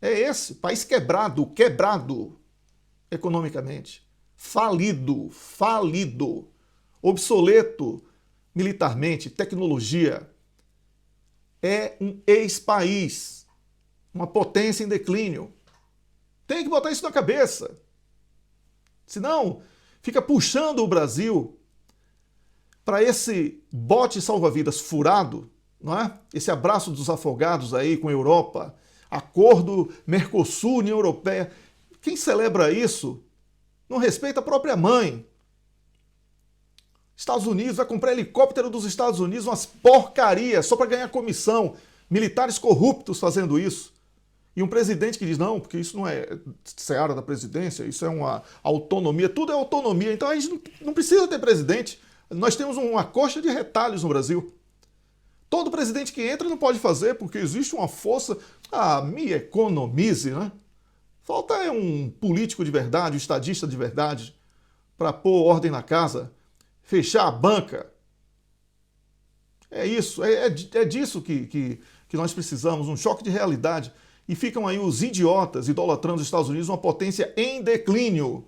É esse, país quebrado, quebrado economicamente, falido, falido, obsoleto militarmente, tecnologia. É um ex-país, uma potência em declínio. Tem que botar isso na cabeça. Senão, fica puxando o Brasil para esse bote salva-vidas furado, não é? Esse abraço dos afogados aí com a Europa, acordo Mercosul-União Europeia. Quem celebra isso não respeita a própria mãe. Estados Unidos vai comprar helicóptero dos Estados Unidos, umas porcarias, só para ganhar comissão. Militares corruptos fazendo isso. E um presidente que diz, não, porque isso não é seara da presidência, isso é uma autonomia, tudo é autonomia, então a gente não precisa ter presidente. Nós temos uma coxa de retalhos no Brasil. Todo presidente que entra não pode fazer, porque existe uma força... Ah, me economize, né? Falta é um político de verdade, um estadista de verdade, para pôr ordem na casa, fechar a banca. É isso, é disso que nós precisamos, um choque de realidade. E ficam aí os idiotas idolatrando os Estados Unidos, uma potência em declínio.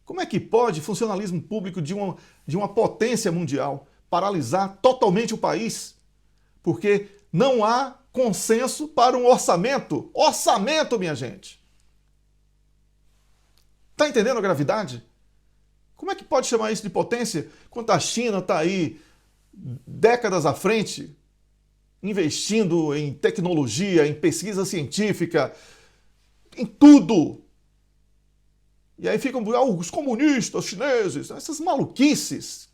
Como é que pode funcionalismo público de uma potência mundial paralisar totalmente o país? Porque não há consenso para um orçamento. Orçamento, minha gente! Está entendendo a gravidade? Como é que pode chamar isso de potência quando a China está aí décadas à frente, investindo em tecnologia, em pesquisa científica, em tudo? E aí ficam os comunistas chineses, essas maluquices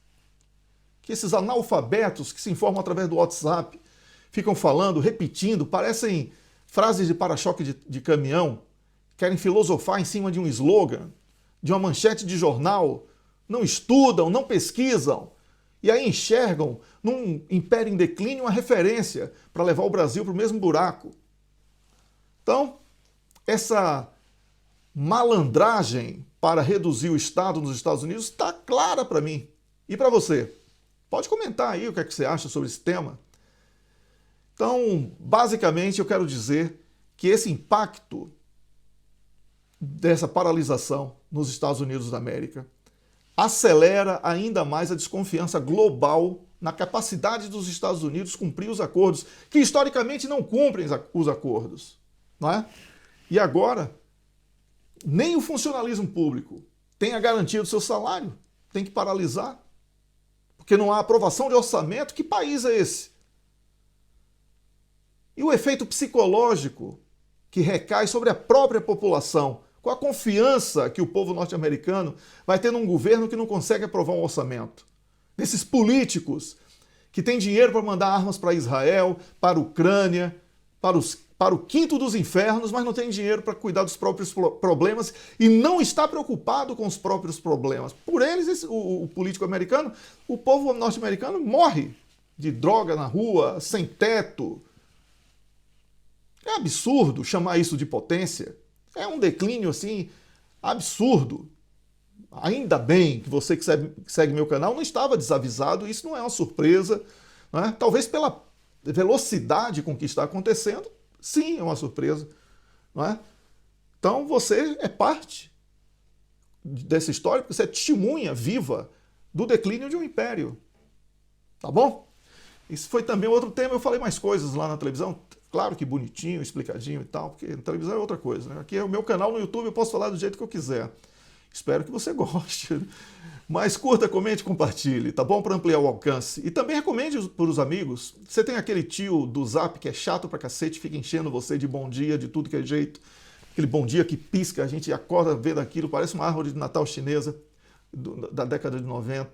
que esses analfabetos que se informam através do WhatsApp ficam falando, repetindo, parecem frases de para-choque de caminhão, querem filosofar em cima de um slogan, de uma manchete de jornal, não estudam, não pesquisam, e aí enxergam num império em declínio uma referência para levar o Brasil para o mesmo buraco. Então, essa malandragem para reduzir o Estado nos Estados Unidos está clara para mim. E para você? Pode comentar aí o que é que você acha sobre esse tema. Então, basicamente, eu quero dizer que esse impacto dessa paralisação nos Estados Unidos da América acelera ainda mais a desconfiança global na capacidade dos Estados Unidos cumprir os acordos, que historicamente não cumprem os acordos. Não é? E agora, nem o funcionalismo público tem a garantia do seu salário, tem que paralisar, porque não há aprovação de orçamento. Que país é esse? E o efeito psicológico que recai sobre a própria população, com a confiança que o povo norte-americano vai ter num governo que não consegue aprovar um orçamento. Desses políticos que têm dinheiro para mandar armas para Israel, para a Ucrânia, para o quinto dos infernos, mas não tem dinheiro para cuidar dos próprios problemas e não está preocupado com os próprios problemas. Por eles, o político americano, o povo norte-americano morre de droga na rua, sem teto. É absurdo chamar isso de potência. É um declínio, assim, absurdo. Ainda bem que você que segue meu canal não estava desavisado, isso não é uma surpresa. Não é? Talvez pela velocidade com que está acontecendo, sim, é uma surpresa. Não é? Então você é parte dessa história, porque você é testemunha viva do declínio de um império. Tá bom? Isso foi também outro tema, eu falei mais coisas lá na televisão. Claro que bonitinho, explicadinho e tal, porque na televisão é outra coisa. Né? Aqui é o meu canal no YouTube, eu posso falar do jeito que eu quiser. Espero que você goste. Mas curta, comente, compartilhe, tá bom? Para ampliar o alcance. E também recomende para os amigos. Você tem aquele tio do Zap que é chato pra cacete, fica enchendo você de bom dia, de tudo que é jeito. Aquele bom dia que pisca, a gente acorda vendo aquilo, parece uma árvore de Natal chinesa da década de 90.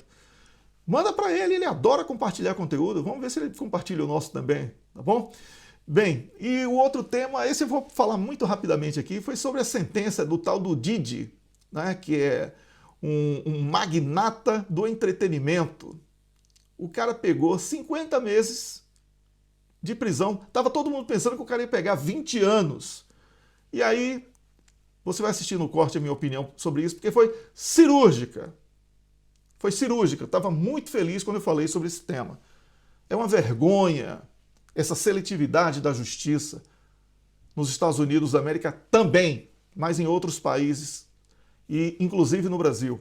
Manda para ele adora compartilhar conteúdo. Vamos ver se ele compartilha o nosso também, tá bom? Bem, e o outro tema, esse eu vou falar muito rapidamente aqui, foi sobre a sentença do tal do Didi, né, que é um magnata do entretenimento. O cara pegou 50 meses de prisão. Tava todo mundo pensando que o cara ia pegar 20 anos. E aí, você vai assistir no corte a minha opinião sobre isso, porque foi cirúrgica. Foi cirúrgica. Estava muito feliz quando eu falei sobre esse tema. É uma vergonha essa seletividade da justiça. nos Estados Unidos da América também, mas em outros países e inclusive no Brasil.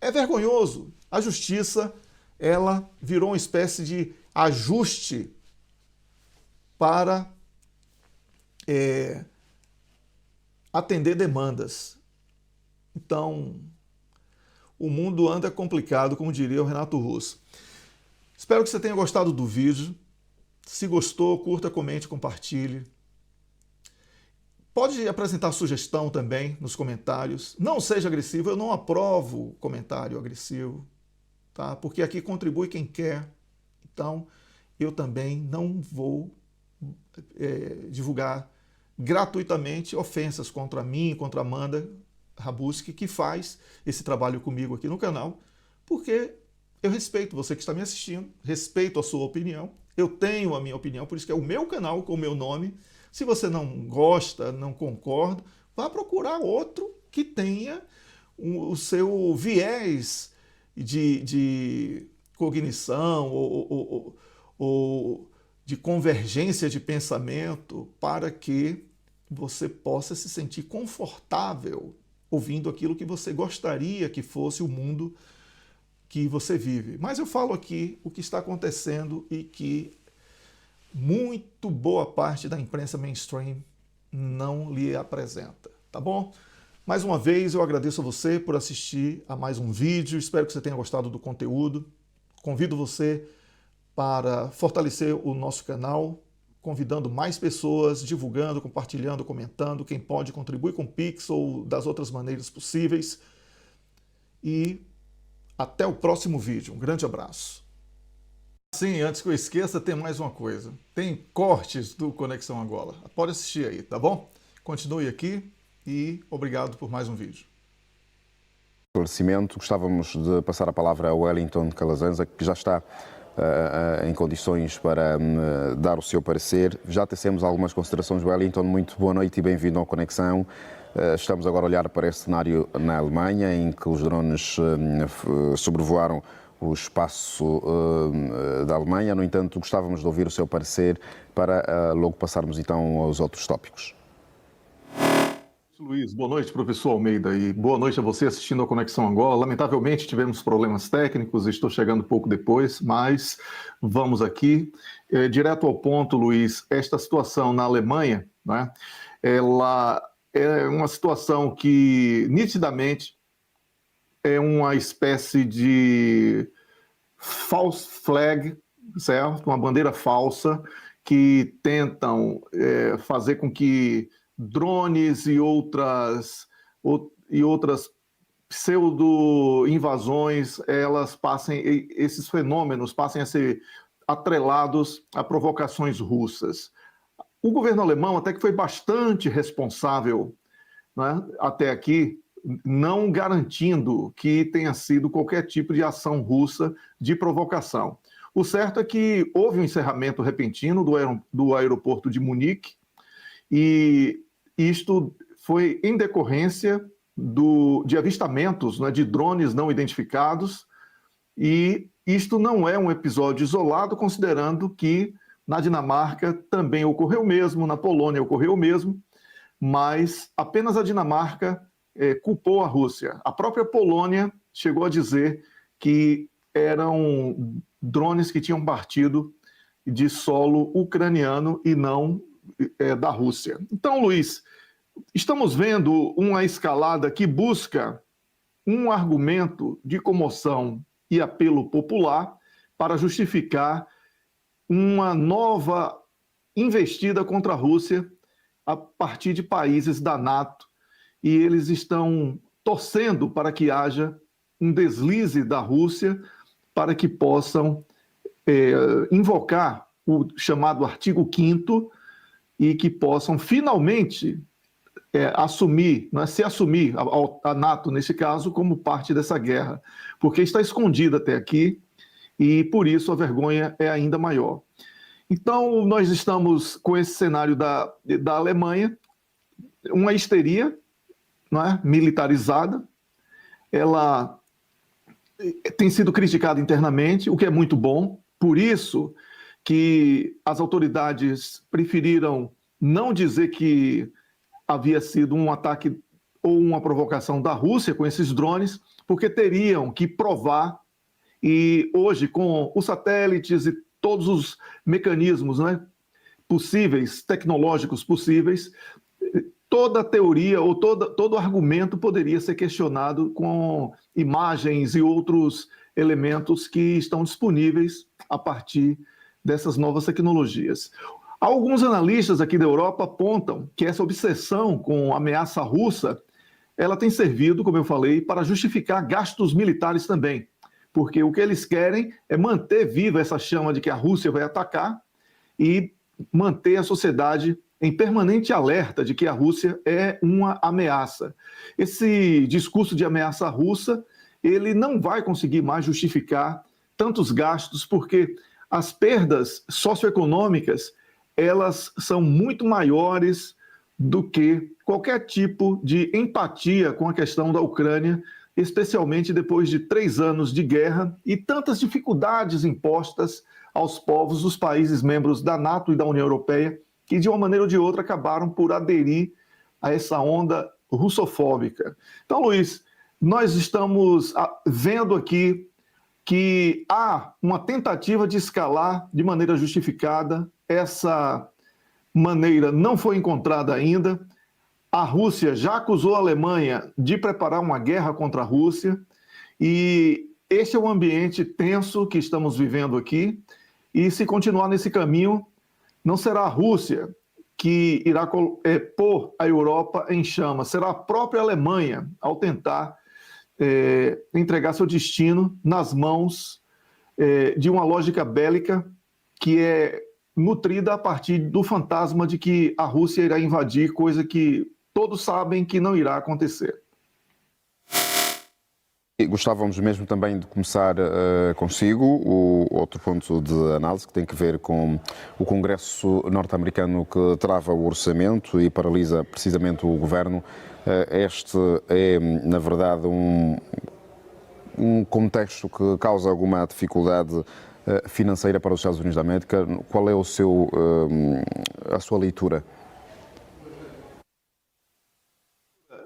É vergonhoso. A justiça, ela virou uma espécie de ajuste para atender demandas. Então, o mundo anda complicado, como diria o Renato Russo. Espero que você tenha gostado do vídeo. Se gostou, curta, comente, compartilhe. Pode apresentar sugestão também nos comentários. Não seja agressivo, eu não aprovo comentário agressivo, tá? Porque aqui contribui quem quer. Então, eu também não vou divulgar gratuitamente ofensas contra mim, contra Amanda Rabuski, que faz esse trabalho comigo aqui no canal, porque eu respeito você que está me assistindo, respeito a sua opinião, eu tenho a minha opinião, por isso que é o meu canal com o meu nome. Se você não gosta, não concorda, vá procurar outro que tenha o seu viés de cognição ou de convergência de pensamento para que você possa se sentir confortável ouvindo aquilo que você gostaria que fosse o mundo que você vive. Mas eu falo aqui o que está acontecendo e que muito boa parte da imprensa mainstream não lhe apresenta, tá bom? Mais uma vez, eu agradeço a você por assistir a mais um vídeo, espero que você tenha gostado do conteúdo. Convido você para fortalecer o nosso canal, convidando mais pessoas, divulgando, compartilhando, comentando. Quem pode contribui com Pix ou das outras maneiras possíveis. E até o próximo vídeo. Um grande abraço. Sim, antes que eu esqueça, tem mais uma coisa. Tem cortes do Conexão Angola. Pode assistir aí, tá bom? Continue aqui e obrigado por mais um vídeo. Esclarecimento, gostávamos de passar a palavra a Wellington Calazans, que já está em condições para dar o seu parecer. Já tecemos algumas considerações. Wellington, muito boa noite e bem-vindo ao Conexão. Estamos agora a olhar para esse cenário na Alemanha, em que os drones sobrevoaram o espaço da Alemanha. No entanto, gostávamos de ouvir o seu parecer para logo passarmos então aos outros tópicos. Luiz, boa noite, professor Almeida, e boa noite a você assistindo ao Conexão Angola. Lamentavelmente tivemos problemas técnicos, estou chegando um pouco depois, mas vamos aqui. Direto ao ponto, Luiz, esta situação na Alemanha, né, ela é uma situação que nitidamente é uma espécie de false flag, certo? Uma bandeira falsa que tentam fazer com que drones e outras pseudo-invasões, esses fenômenos passem a ser atrelados a provocações russas. O governo alemão até que foi bastante responsável, né, até aqui, não garantindo que tenha sido qualquer tipo de ação russa de provocação. O certo é que houve um encerramento repentino do aeroporto de Munique, e isto foi em decorrência de avistamentos, né, de drones não identificados, e isto não é um episódio isolado, considerando que na Dinamarca também ocorreu o mesmo, na Polônia ocorreu o mesmo, mas apenas a Dinamarca culpou a Rússia. A própria Polônia chegou a dizer que eram drones que tinham partido de solo ucraniano e não da Rússia. Então, Luiz, estamos vendo uma escalada que busca um argumento de comoção e apelo popular para justificar uma nova investida contra a Rússia a partir de países da NATO, e eles estão torcendo para que haja um deslize da Rússia para que possam invocar o chamado artigo 5º e que possam finalmente se assumir a NATO, nesse caso, como parte dessa guerra, porque está escondida até aqui e, por isso, a vergonha é ainda maior. Então, nós estamos com esse cenário da Alemanha, uma histeria, não é, militarizada, ela tem sido criticada internamente, o que é muito bom, por isso que as autoridades preferiram não dizer que havia sido um ataque ou uma provocação da Rússia com esses drones, porque teriam que provar, e hoje, com os satélites e todos os mecanismos, né, possíveis, tecnológicos possíveis, toda teoria ou todo argumento poderia ser questionado com imagens e outros elementos que estão disponíveis a partir dessas novas tecnologias. Alguns analistas aqui da Europa apontam que essa obsessão com a ameaça russa, ela tem servido, como eu falei, para justificar gastos militares também, porque o que eles querem é manter viva essa chama de que a Rússia vai atacar e manter a sociedade em permanente alerta de que a Rússia é uma ameaça. Esse discurso de ameaça russa, ele não vai conseguir mais justificar tantos gastos, porque as perdas socioeconômicas, elas são muito maiores do que qualquer tipo de empatia com a questão da Ucrânia, especialmente depois de 3 anos de guerra e tantas dificuldades impostas aos povos dos países membros da NATO e da União Europeia, que de uma maneira ou de outra acabaram por aderir a essa onda russofóbica. Então, Luiz, nós estamos vendo aqui que há uma tentativa de escalar de maneira justificada. Essa maneira não foi encontrada ainda. A Rússia já acusou a Alemanha de preparar uma guerra contra a Rússia, e este é o ambiente tenso que estamos vivendo aqui, e se continuar nesse caminho, não será a Rússia que irá pôr a Europa em chamas, será a própria Alemanha ao tentar entregar seu destino nas mãos de uma lógica bélica que é nutrida a partir do fantasma de que a Rússia irá invadir, coisa que todos sabem que não irá acontecer. E gostávamos mesmo também de começar consigo o outro ponto de análise que tem que ver com o Congresso norte-americano que trava o orçamento e paralisa precisamente o governo. Este é, na verdade, um contexto que causa alguma dificuldade financeira para os Estados Unidos da América. Qual é a sua leitura?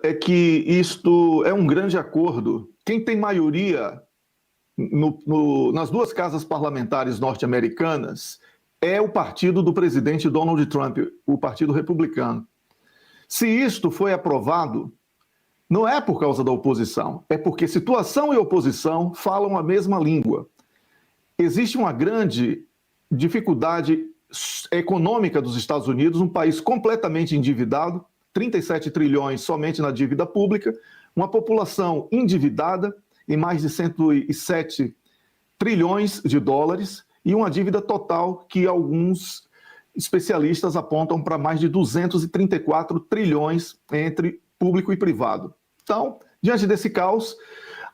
É que isto é um grande acordo. Quem tem maioria nas duas casas parlamentares norte-americanas é o partido do presidente Donald Trump, o Partido Republicano. Se isto foi aprovado, não é por causa da oposição, é porque situação e oposição falam a mesma língua. Existe uma grande dificuldade econômica dos Estados Unidos, um país completamente endividado, 37 trilhões somente na dívida pública, uma população endividada em mais de 107 trilhões de dólares e uma dívida total que alguns especialistas apontam para mais de 234 trilhões entre público e privado. Então, diante desse caos,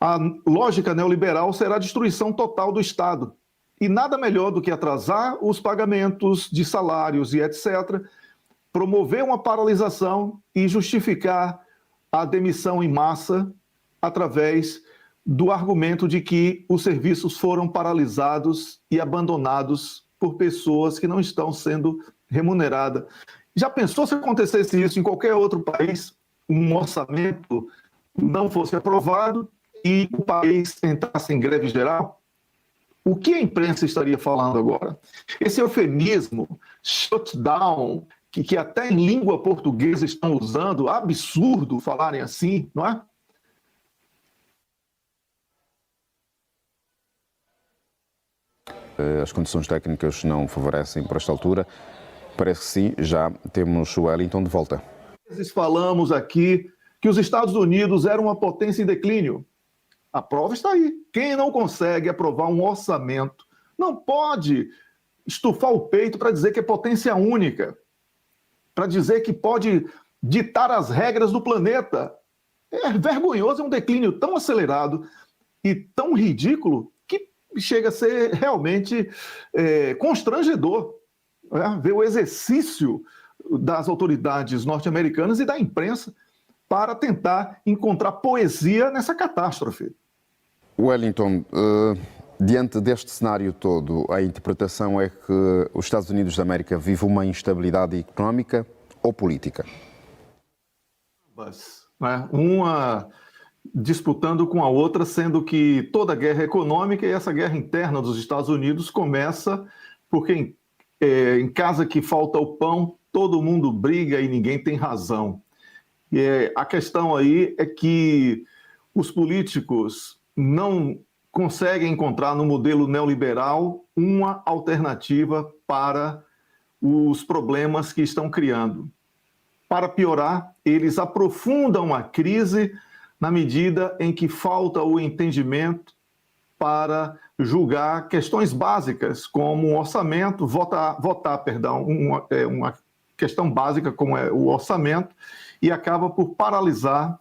a lógica neoliberal será a destruição total do Estado. E nada melhor do que atrasar os pagamentos de salários e etc., promover uma paralisação e justificar a demissão em massa através do argumento de que os serviços foram paralisados e abandonados por pessoas que não estão sendo remuneradas. Já pensou se acontecesse isso em qualquer outro país, um orçamento não fosse aprovado e o país entrasse em greve geral? O que a imprensa estaria falando agora? Esse eufemismo, shutdown, que até em língua portuguesa estão usando, absurdo falarem assim, não é? As condições técnicas não favorecem por esta altura. Parece que sim, já temos o Wellington de volta. Falamos aqui que os Estados Unidos eram uma potência em declínio. A prova está aí. Quem não consegue aprovar um orçamento não pode estufar o peito para dizer que é potência única, para dizer que pode ditar as regras do planeta. É vergonhoso, é um declínio tão acelerado e tão ridículo que chega a ser realmente constrangedor, né? Ver o exercício das autoridades norte-americanas e da imprensa para tentar encontrar poesia nessa catástrofe. Wellington, Diante deste cenário todo, a interpretação é que os Estados Unidos da América vivem uma instabilidade económica ou política? Né? Uma disputando com a outra, sendo que toda guerra é econômica e essa guerra interna dos Estados Unidos começa porque em casa que falta o pão, todo mundo briga e ninguém tem razão. E a questão aí é que os políticos não conseguem encontrar no modelo neoliberal uma alternativa para os problemas que estão criando. Para piorar, eles aprofundam a crise na medida em que falta o entendimento para julgar questões básicas, como um orçamento, votar uma questão básica como é o orçamento, e acaba por paralisar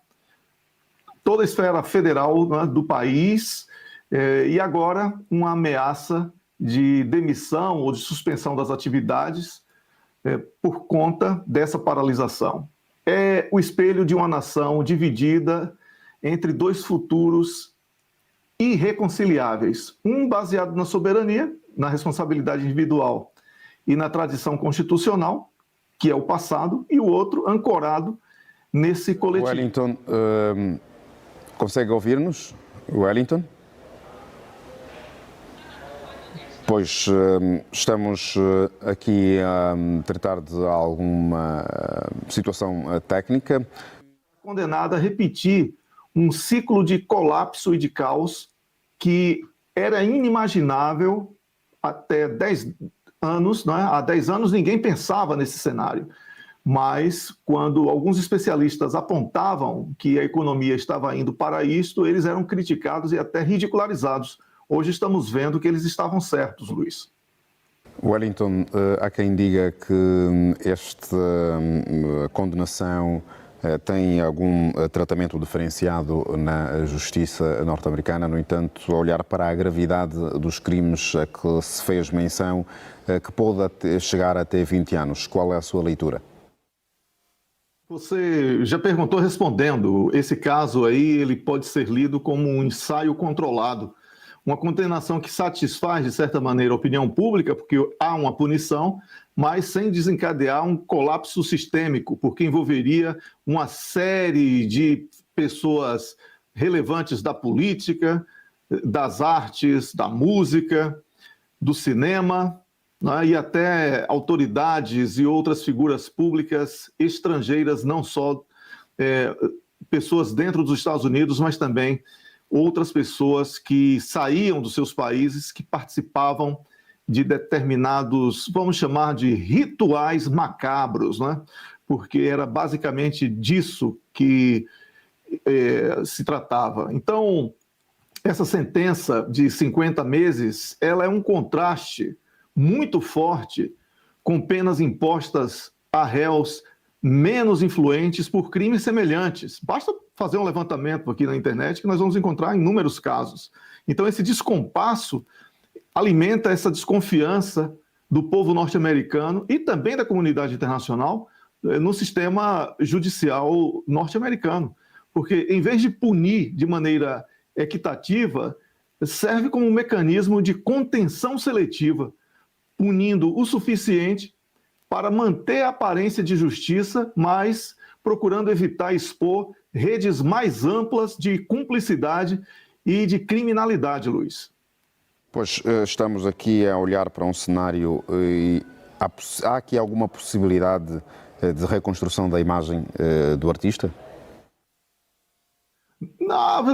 toda a esfera federal, né, do país, e agora uma ameaça de demissão ou de suspensão das atividades por conta dessa paralisação. É o espelho de uma nação dividida entre dois futuros irreconciliáveis, um baseado na soberania, na responsabilidade individual e na tradição constitucional, que é o passado, e o outro ancorado nesse coletivo. Wellington, consegue ouvir-nos? Wellington? Pois estamos aqui a tratar de alguma situação técnica. Condenada a repetir um ciclo de colapso e de caos que era inimaginável até 10 anos, né? Há 10 anos ninguém pensava nesse cenário, mas quando alguns especialistas apontavam que a economia estava indo para isto, eles eram criticados e até ridicularizados. Hoje estamos vendo que eles estavam certos, Luiz. Wellington, há quem diga que esta condenação tem algum tratamento diferenciado na justiça norte-americana. No entanto, a olhar para a gravidade dos crimes a que se fez menção, que pode chegar até 20 anos. Qual é a sua leitura? Você já perguntou respondendo. Esse caso aí, ele pode ser lido como um ensaio controlado. Uma condenação que satisfaz, de certa maneira, a opinião pública, porque há uma punição, mas sem desencadear um colapso sistêmico, porque envolveria uma série de pessoas relevantes da política, das artes, da música, do cinema, né, e até autoridades e outras figuras públicas estrangeiras, não só pessoas dentro dos Estados Unidos, mas também outras pessoas que saíam dos seus países, que participavam de determinados, vamos chamar de rituais macabros, né? Porque era basicamente disso que se tratava. Então, essa sentença de 50 meses, ela é um contraste muito forte com penas impostas a réus menos influentes por crimes semelhantes. Basta fazer um levantamento aqui na internet que nós vamos encontrar inúmeros casos. Então, esse descompasso alimenta essa desconfiança do povo norte-americano e também da comunidade internacional no sistema judicial norte-americano. Porque, em vez de punir de maneira equitativa, serve como um mecanismo de contenção seletiva, punindo o suficiente para manter a aparência de justiça, mas procurando evitar expor redes mais amplas de cumplicidade e de criminalidade, Luiz. Pois estamos aqui a olhar para um cenário e há aqui alguma possibilidade de reconstrução da imagem do artista?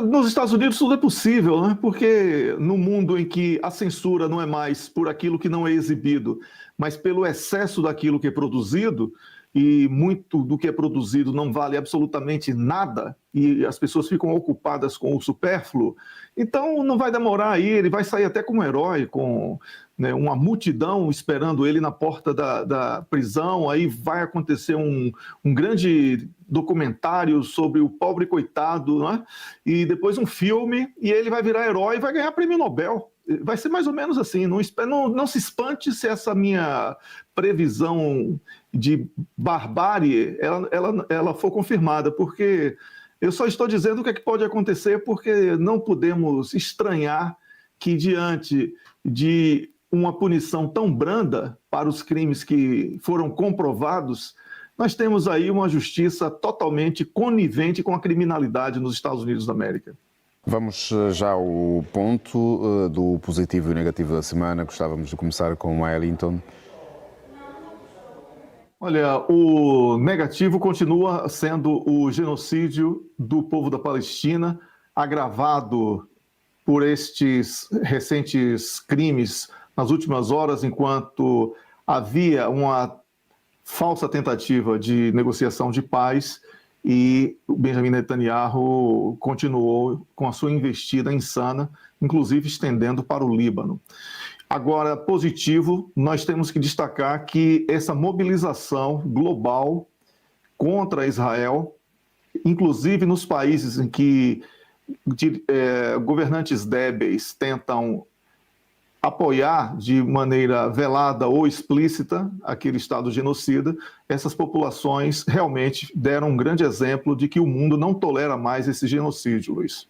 Nos Estados Unidos tudo é possível, né? Porque no mundo em que a censura não é mais por aquilo que não é exibido, mas pelo excesso daquilo que é produzido, e muito do que é produzido não vale absolutamente nada, e as pessoas ficam ocupadas com o supérfluo, então não vai demorar aí, ele vai sair até como herói, com, né, uma multidão esperando ele na porta da prisão, aí vai acontecer um grande documentário sobre o pobre coitado, né? E depois um filme, e ele vai virar herói e vai ganhar prêmio Nobel. Vai ser mais ou menos assim, não se espante se essa minha previsão de barbárie ela for confirmada, porque eu só estou dizendo o que é que pode acontecer, porque não podemos estranhar que, diante de uma punição tão branda para os crimes que foram comprovados, nós temos aí uma justiça totalmente conivente com a criminalidade nos Estados Unidos da América. Vamos já ao ponto do positivo e negativo da semana. Gostávamos de começar com o Wellington. Olha, o negativo continua sendo o genocídio do povo da Palestina, agravado por estes recentes crimes nas últimas horas, enquanto havia uma falsa tentativa de negociação de paz e o Benjamin Netanyahu continuou com a sua investida insana, inclusive estendendo para o Líbano. Agora, positivo, nós temos que destacar que essa mobilização global contra Israel, inclusive nos países em que governantes débeis tentam apoiar de maneira velada ou explícita aquele Estado genocida, essas populações realmente deram um grande exemplo de que o mundo não tolera mais esse genocídio, Luiz.